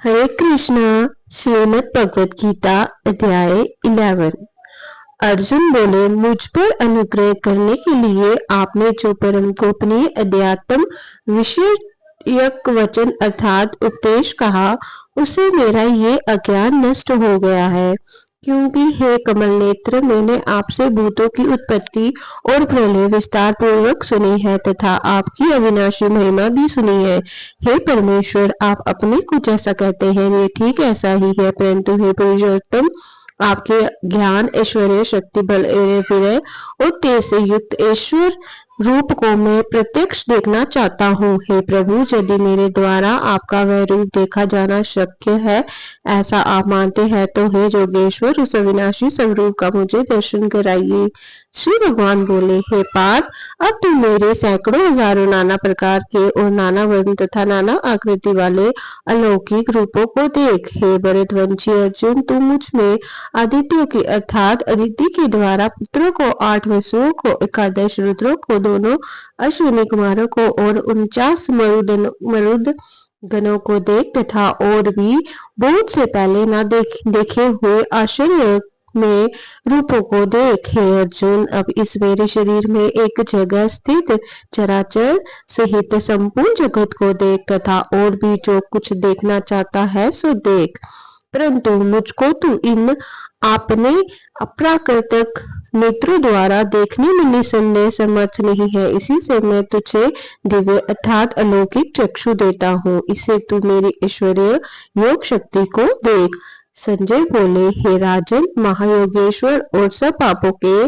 हरे कृष्णा। श्रीमद् भगवत गीता अध्याय 11। अर्जुन बोले, मुझ पर अनुग्रह करने के लिए आपने जो परम गोपनीय अध्यात्म विषयक वचन अर्थात उपदेश कहा, उससे मेरा ये अज्ञान नष्ट हो गया है। क्योंकि हे कमल नेत्र, मैंने आपसे भूतों की उत्पत्ति और प्रलय विस्तार पूर्वक सुनी है तथा आपकी अविनाशी महिमा भी सुनी है। हे परमेश्वर, आप अपने को जैसा कहते हैं ये ठीक ऐसा ही है, परंतु हे पुरुषोत्तम, आपके ज्ञान ऐश्वर्य शक्ति बल विनय और तेज से युक्त ईश्वर रूप को मैं प्रत्यक्ष देखना चाहता हूँ। हे प्रभु, यदि मेरे द्वारा आपका वह रूप देखा जाना शक्य है, ऐसा आप मानते हैं, तो हे योगेश्वर, उस अविनाशी स्वरूप का मुझे दर्शन कराइए। श्री भगवान बोले, हे पार्थ, अब तुम मेरे सैकड़ों हजारों नाना प्रकार के और नाना वर्ण तथा नाना आकृति वाले अलौकिक रूपों को देख। हे भरतवंशी अर्जुन, तुम मुझ में आदित्यों की अर्थात अदिति के द्वारा पुत्रों को, 8 वसुओं को, 11 रुद्रों को, दोनों अश्विनी कुमारों को और 49 मरुद गणों को देख तथा और भी बहुत से पहले न देखे हुए आश्चर्य में रूपों को देख। हे अर्जुन, अब इस मेरे शरीर में एक जगह स्थित चराचर सहित संपूर्ण जगत को देख तथा और भी जो कुछ देखना चाहता है सो देख, परंतु मुझको तू इन आपने अप्राकृतिक नेत्रों द्वारा देखने में निसंदेह समर्थ नहीं है। इसी से मैं तुझे दिव्य अर्थात अलौकिक चक्षु देता हूँ। इसे तू मेरी ऐश्वर्य योग शक्ति को देख। संजय बोले, हे राजन, महायोगेश्वर और सब पापों के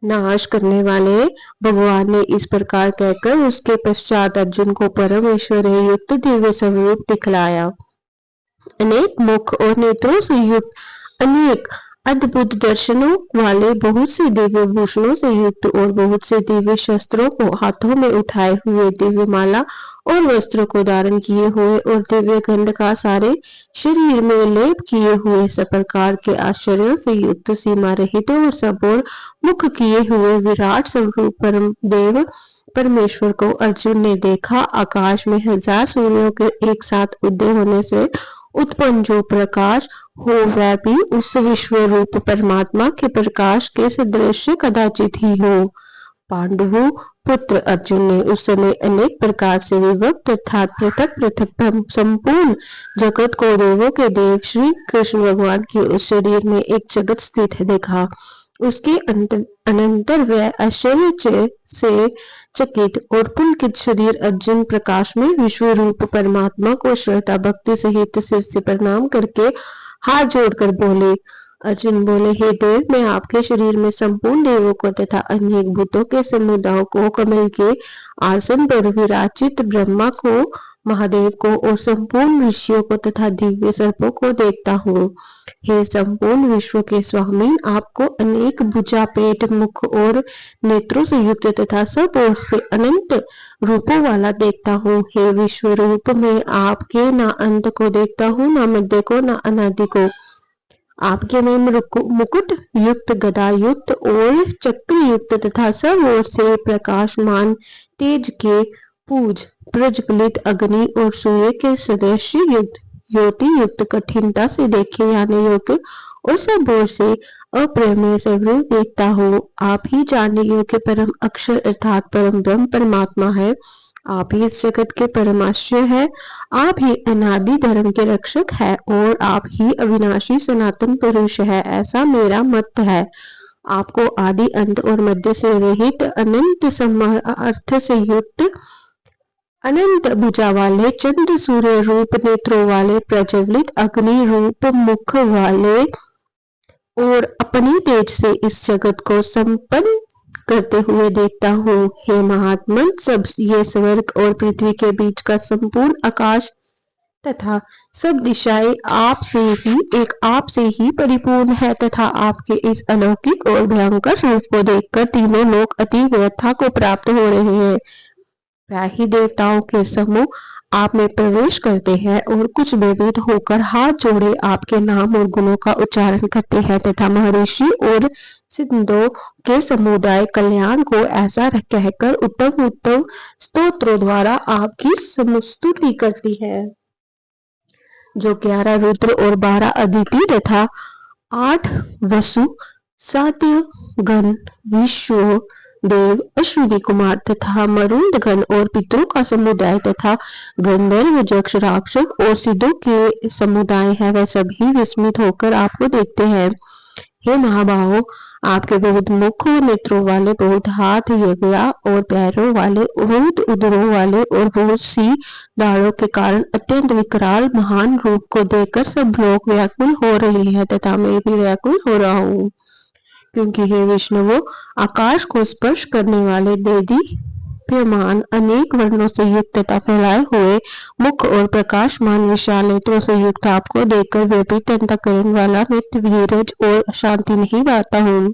नाश करने वाले भगवान ने इस प्रकार कहकर उसके पश्चात अर्जुन को परम ऐश्वर्य युक्त दिव्य स्वरूप दिखलाया। अनेक मुख और नेत्रों से युक्त, अनेक अद्भुत दर्शनों वाले, बहुत से दिव्य भूषणों से युक्त और बहुत से दिव्य शस्त्रों को हाथों में उठाए हुए, दिव्य माला और वस्त्रों को धारण किए हुए और दिव्य गंध का सारे शरीर में लेप किए हुए, सब प्रकार के आश्चर्यों से युक्त, सीमा रहित और सब और मुख किए हुए विराट स्वरूप परम देव परमेश्वर को अर्जुन ने देखा। आकाश में 1000 सूर्यों के एक साथ उदय होने से उत्पन्न जो प्रकाश हो, वह भी उस विश्व रूप परमात्मा के प्रकाश के सदृश कदाचित ही हो। पांडवों पुत्र अर्जुन ने उस समय अनेक प्रकार से विभक्त अर्थात पृथक पृथक संपूर्ण जगत को देवों के देव श्री कृष्ण भगवान के उस शरीर में एक जगत स्थित देखा। उसके अनंतर वह आश्चर्य से चकित और पुलकित शरीर अर्जुन प्रकाश में विश्व रूप परमात्मा को श्रद्धा भक्ति सहित सिर से प्रणाम करके हाथ जोड़कर बोले। अर्जुन बोले, हे देव, मैं आपके शरीर में संपूर्ण देवों को तथा अनेक भूतों के समुदायों को, कमल के आसन पर विराजित ब्रह्मा को, महादेव को और संपूर्ण ऋषियों को तथा दिव्य सर्पों को देखता हूँ। हे संपूर्ण विश्व के स्वामी, आपको अनेक भुजा, पेट, मुख और नेत्रों से युक्त तथा सब ओर से अनंत रूपों वाला देखता हूँ। हे विश्व रूप में आपके न अंत को देखता हूँ, न मध्य को, न अनादि को। आपके में मुकुट युक्त, गदा युक्त और चक्र युक्त तथा सब ओर से प्रकाशमान तेज के पूज प्रज्वलित अग्नि और सूर्य के सदृश युक्त, ज्योति युक्त, कठिनता से देखे जाने योग्य और सब ओर से अप्रेम्य स्वरूप देखता हूँ। आप ही जानने योग्य परम अक्षर अर्थात परम ब्रह्म परमात्मा है। आप ही इस जगत के परमाश्रय है। आप ही अनादि धर्म के रक्षक है और आप ही अविनाशी सनातन पुरुष है, ऐसा मेरा मत है। आपको आदि अंत और मध्य से रहित, अनंत अर्थ से युक्त, अनंत भुजा वाले, चंद्र सूर्य रूप नेत्रों वाले, प्रज्वलित अग्नि रूप मुख वाले और अपनी तेज से इस जगत को संपन्न करते हुए देखता हूँ। हे महात्मन, सब ये स्वर्ग और पृथ्वी के बीच का संपूर्ण आकाश तथा सब दिशाएं आप से ही परिपूर्ण है तथा आपके इस अलौकिक और भयंकर रूप को देखकर तीनों लोग अति व्यथा को प्राप्त हो रहे हैं। प्राही देवताओं के समूह आप में प्रवेश करते हैं और कुछ भयभीत होकर हाथ जोड़े आपके नाम और गुणों का उच्चारण करते हैं तथा महर्षि और सिद्धों के समुदाय कल्याण को ऐसा कहकर उत्तम उत्तम स्तोत्रों द्वारा आपकी स्तुति करती है। जो 11 रुद्र और 12 अदिति तथा 8 वसु, 7 गण, विश्व देव, अश्विनी कुमार तथा मरुंड गण और पितरों का समुदाय तथा गंधर्व, यक्ष, राक्षस और सिद्धों के समुदाय है, वह सभी विस्मित होकर आपको देखते हैं। हे महाबाहो, आपके बहुत मुख और नेत्रों वाले, बहुत हाथ, यज्ञा और पैरों वाले, बहुत उदरों वाले और बहुत सी दाढ़ों के कारण अत्यंत विकराल महान रूप को देखकर सब लोग व्याकुल हो रहे हैं तथा मैं भी व्याकुल हो रहा हूँ। क्योंकि हे विष्णु, आकाश को स्पर्श करने वाले देदीप्यमान अनेक वर्णों से युक्त तथा फैलाए हुए मुख और प्रकाशमान विशाल नेत्रों से युक्त आपको देखकर व्यपित अंतःकरण वाला मैं धीरज और शांति नहीं पाता हूँ।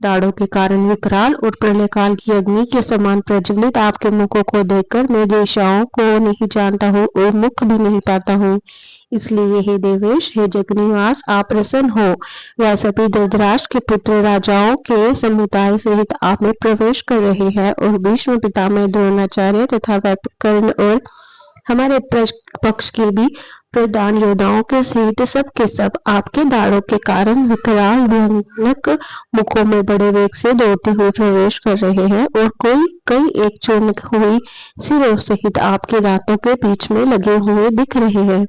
दाढ़ों के कारण विकराल और प्रलय काल की अग्नि के समान प्रज्वलित आपके मुखों को देखकर मैं दिशाओं को नहीं जानता हूँ और मुख भी नहीं पाता हूँ। इसलिए हे देवेश, हे जगनिवास, आप प्रसन्न हो। वह सभी धृतराष्ट्र के पुत्र राजाओं के समुदाय सहित आप में प्रवेश कर रहे हैं और भीष्म पितामह, द्रोणाचार्य तथा वैपकर्ण और हमारे पक्ष के भी प्रधान योद्धाओं के सहित सब के सब आपके दाढ़ों के कारण विकराल भयानक मुखों में बड़े वेग से दौड़ते हुए प्रवेश कर रहे हैं और कई एक चूर्ण हुई सिरों सहित आपके दांतों के बीच में लगे हुए दिख रहे हैं।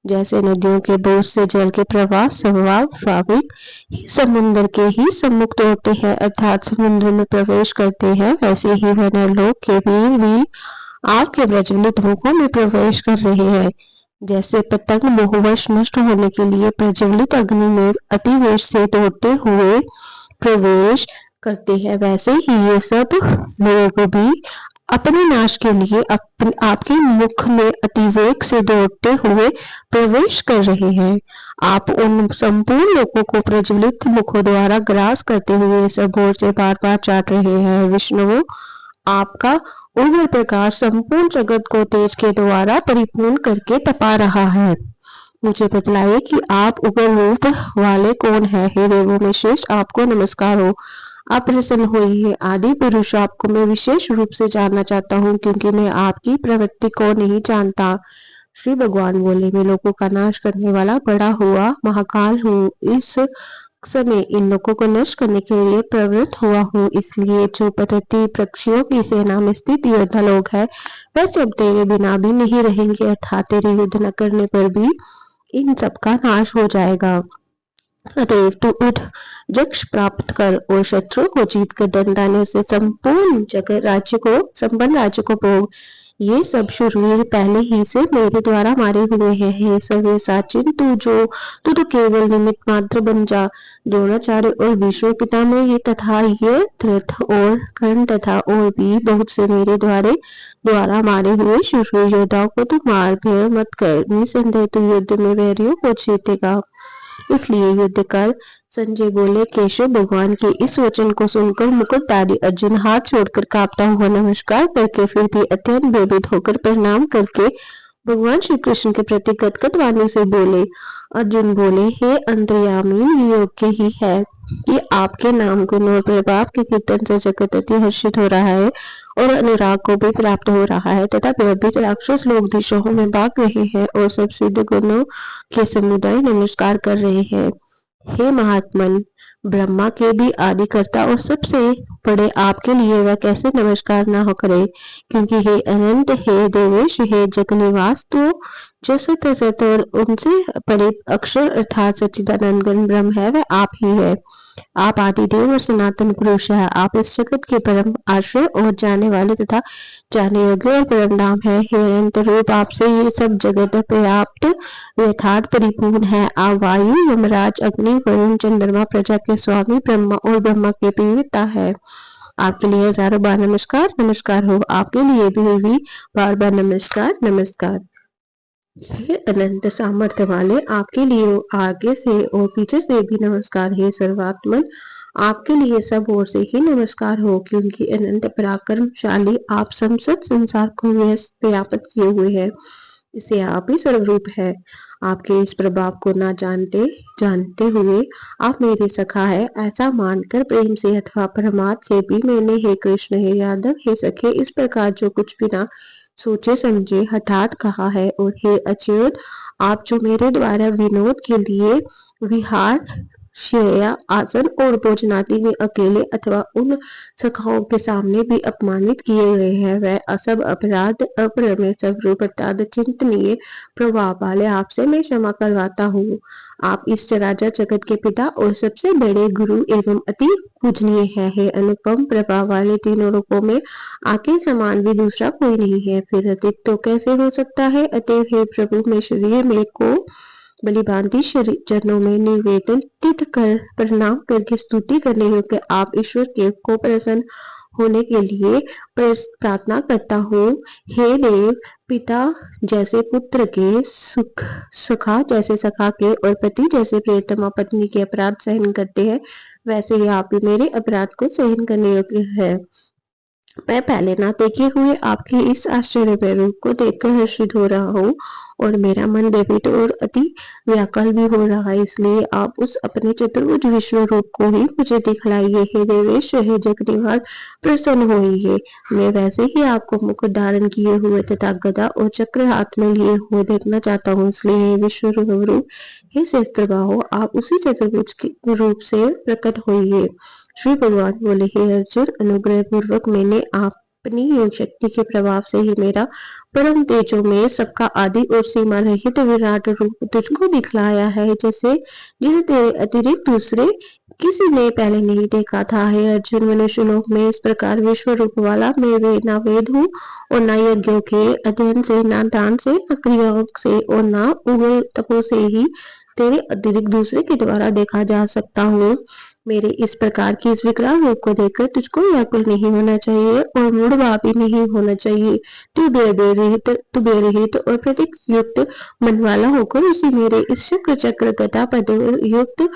जैसे नदियों के बोझ से जल के प्रवाह स्वाभाविक ही समुद्र के ही सम्मुख दौड़ते हैं अर्थात समुद्र में प्रवेश करते हैं, वैसे ही वह नरलोक के वीर भी आपके प्रज्वलित मुखों में प्रवेश कर रहे हैं। जैसे पतंग मोहवश नष्ट होने के लिए प्रज्वलित अग्नि में अतिवेश से दौड़ते हुए प्रवेश करते हैं, वैसे ही ये सब लोग भी अपने नाश के लिए आपके मुख में अतिवेग से दौड़ते हुए प्रवेश कर रहे हैं। आप उन संपूर्ण लोगों को प्रज्वलित मुखों द्वारा ग्रास करते हुए सब ओर से बार बार चाट रहे हैं। विष्णु, आपका उग्र प्रकाश संपूर्ण जगत को तेज के द्वारा परिपूर्ण करके तपा रहा है। मुझे बतलाइए कि आप उग्र रूप वाले कौन है। हे देवों में श्रेष्ठ, आपको नमस्कार हो। आप प्रसन्न होइए। आदि पुरुष, आपको मैं विशेष रूप से जानना चाहता हूँ क्योंकि मैं आपकी प्रवृत्ति को नहीं जानता। श्री भगवान बोले, मैं लोगों का नाश करने वाला बड़ा हुआ महाकाल हूँ। इस समय इन लोगों को नष्ट करने के लिए प्रवृत्त हुआ हूँ। इसलिए जो प्रति पक्षियों की सेना में स्थित योद्धा लोग हैं, वह सब तेरे बिना भी नहीं रहेंगे अर्थात तेरे युद्ध न करने पर भी इन सब का नाश हो जाएगा। अतएव तू उठ, यक्ष प्राप्त कर और शत्रुओं को जीत कर दंडाने से संपूर्ण राज्य को भोग। ये सब शूरवीर पहले ही से मेरे द्वारा मारे हुए हैं। हे सव्य साचिन, तू तो केवल निमित्त मात्र बन जा। द्रोणाचार्य और भीष्म पितामह ये तथा ये धृत और कर्ण तथा और भी बहुत से मेरे द्वारा मारे हुए शूरवीर योद्धाओं को तू मार, भय मत कर। निसंदेह तू युद्ध में वैरियों को जीतेगा, इसलिए युद्ध कर। संजय बोले, केशव भगवान के इस वचन को सुनकर मुकुटधारी अर्जुन हाथ छोड़कर कांपता हुआ नमस्कार करके फिर भी अत्यंत भयभीत होकर प्रणाम करके भगवान श्री कृष्ण के प्रति गदगद वाणी से बोले। अर्जुन बोले, हे अंतर्यामी, ये योग्य ही है कि आपके नाम गुण और प्रभाव के कीर्तन से जगत अति हर्षित हो रहा है और अनुराग को भी प्राप्त हो रहा है तथा भयभीत राक्षस लोग दिशाओं में भाग रहे हैं और सब सिद्ध गुणों के समुदाय नमस्कार कर रहे हैं। हे महात्मन, ब्रह्मा के भी आदिकर्ता और सबसे बड़े आपके लिए वह कैसे नमस्कार न हो करे, क्योंकि हे अनंत, हे देवेश, हे जगनिवास, तो जो सत असत और उनसे परे अक्षर अर्थात सच्चिदानंद गण ब्रह्म है, वह आप ही है। आप आदिदेव और सनातन पुरुष है। आप इस जगत के परम आश्रय और जाने वाले तथा जाने योग्य और परम धाम है। हे अनंत रूप, आपसे ये सब जगत पर्याप्त यथार्थ परिपूर्ण है। आप वायु, यमराज, अग्नि, वरुण, चंद्रमा, प्रजा के स्वामी ब्रह्मा और ब्रह्मा के पिता है। आपके लिए हजारों बार नमस्कार नमस्कार हो। आपके लिए भी बार बार नमस्कार नमस्कार। हे अनंत सामर्थ्य वाले, आपके लिए आगे से और पीछे से भी नमस्कार। हे सर्वात्मन, आपके लिए सब ओर से ही नमस्कार हो, क्योंकि अनंत पराक्रमशाली आप संसद संसार को व्यापक किए हुए हैं। इसे आप ही सर्वरूप है। आपके इस प्रभाव को ना जानते हुए आप मेरे सखा है ऐसा मानकर प्रेम से अथवा प्रमाद से भी मैंने हे कृष्ण, हे यादव, हे सखे, इस प्रकार जो कुछ भी ना सोचे समझे हठात कहा है। और हे अच्युत, आप जो मेरे द्वारा विनोद के लिए विहार, शैया, आसन और भोजनादि में अकेले अथवा उन सखाओं के सामने भी अपमानित किए गए हैं, वह सब अपराध अप्रमेय स्वरूप अर्थात चिंतनीय प्रभाव वाले आपसे मैं क्षमा करवाता हूँ। आप इस चराचर जगत के पिता और सबसे बड़े गुरु एवं अति पूजनीय है। हे अनुपम प्रभाव वाले, तीनों रूपों में आपके समान भी दूसरा कोई नहीं है, फिर अधिक तो कैसे हो सकता है। अतएव हे प्रभु, मैं शरीर में को बलिभांति शरीर चरणों में निवेदित कर प्रणाम करके स्तुति करने योग्य आप ईश्वर के को प्रसन्न होने के लिए प्रार्थना करता हूँ। हे देव, पिता जैसे पुत्र के, सुख सखा जैसे सखा के और पति जैसे प्रियतमा पत्नी के अपराध सहन करते हैं, वैसे ही आप भी मेरे अपराध को सहन करने योग्य है। मैं पहले ना देखे हुए आपके इस आश्चर्य रूप को देखकर हर्षित हो रहा हूँ और मेरा मन व्यथित और अति व्याकुल भी हो रहा है। इसलिए आप उस अपने चतुर्भुज विश्व रूप को ही मुझे दिखलाइए। हे देवेश, हे जगनिवास, प्रसन्न होइए। मैं वैसे ही आपको मुकुट धारण किए हुए तथा गदा और चक्र हाथ में लिए हुए देखना चाहता हूँ। इसलिए हे विश्व रूप, हे सहस्त्रबाहो, आप उसी चतुर्भुज के रूप से प्रकट होइए। श्री भगवान बोले, हे अर्जुन, अनुग्रह पूर्वक मैंने अपनी योग शक्ति के प्रभाव से ही मेरा परम तेजो में सबका आदि और सीमा रहित विराट रूप तुझको दिखलाया है, जिसे तेरे अतिरिक्त दूसरे किसी ने पहले नहीं देखा था। हे अर्जुन, मनुष्य लोक में इस प्रकार विश्व रूप वाला मैं ना वेद हूँ और ना यज्ञों के अध्ययन से, ना दान से, ना क्रियाओं से और ना उग्र तपो से ही तेरे अतिरिक्त दूसरे के द्वारा देखा जा सकता हूँ। मेरे इस प्रकार की इस विकराल रूप को देखकर तुझको व्याकुल नहीं होना चाहिए और मूढ़भाव भी नहीं होना चाहिए। तू बेरहित और प्रतीक युक्त मन वाला होकर उसी मेरे इस चक्र चक्र गदा पद युक्त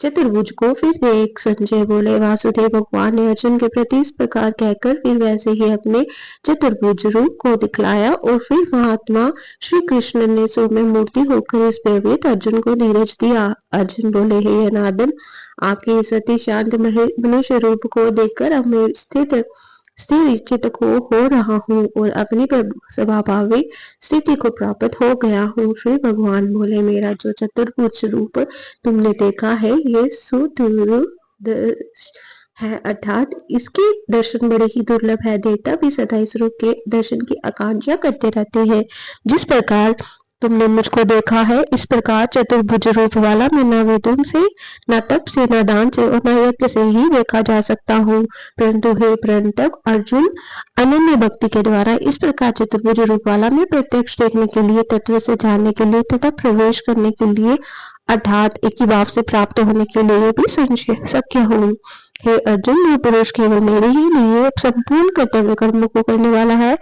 चतुर्भुज को फिर देख। संजय बोले, वासुदेव भगवान ने अर्जुन के प्रति इस प्रकार कहकर फिर वैसे ही अपने चतुर्भुज रूप को दिखलाया और फिर महात्मा श्री कृष्ण ने सौम्य मूर्ति होकर इस भयभीत अर्जुन को धीरज दिया। अर्जुन बोले, हे अनादन, आपके इस अति शांत मनुष्य रूप को देखकर अब मैं स्थिर चित्त को हो रहा हूँ और अपनी स्वाभाविक स्थिति को प्राप्त हो गया हूँ। श्री भगवान बोले, मेरा जो चतुर्भुज रूप तुमने देखा है, ये सुदुर्लभ है, अर्थात इसके दर्शन बड़े ही दुर्लभ है। देवता भी सदा इस रूप के दर्शन की आकांक्षा करते रहते हैं। जिस प्रकार तुमने मुझको देखा है, इस प्रकार चतुर्भुज रूप वाला मैं न वेदों से, न तप से, न दान से और न यज्ञ से ही देखा जा सकता हूँ। परंतु हे परंतप अर्जुन, अनन्य भक्ति के द्वारा इस प्रकार चतुर्भुज रूप वाला मैं प्रत्यक्ष देखने के लिए, तत्व से जानने के लिए तथा प्रवेश करने के लिए अर्थात एक ही भाव से प्राप्त होने के लिए भी शक्य हूँ। हे अर्जुन, जो पुरुष केवल मेरे ही लिए संपूर्ण कर्तव्य कर्मों को करने वाला है,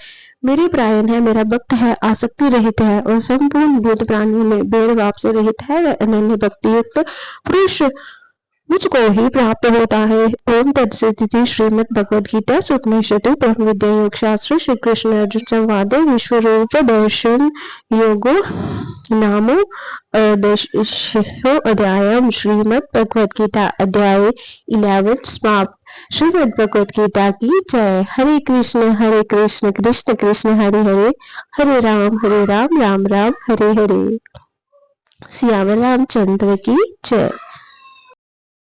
मेरे प्रायण है, मेरा भक्त है, आसक्ति रहित है और संपूर्ण भूत प्राणियों में भेद भाव से रहित है, वह अनन्य भक्ति युक्त पुरुष मुझको ही प्राप्त होता है। ओम तत्सदिति। श्रीमद भगवद गीता उपनिषदि ब्रह्म विद्या योग शास्त्र श्री कृष्ण अर्जुन संवाद विश्व रूप दर्शन योगो नामो अध्याय। श्रीमद भगवद गीता अध्याय 11 समाप्त। श्रीमद भगवद गीता की जय। हरे कृष्ण कृष्ण कृष्ण हरे हरे, हरे राम राम राम हरे हरे। सियावर रामचंद्र की जय।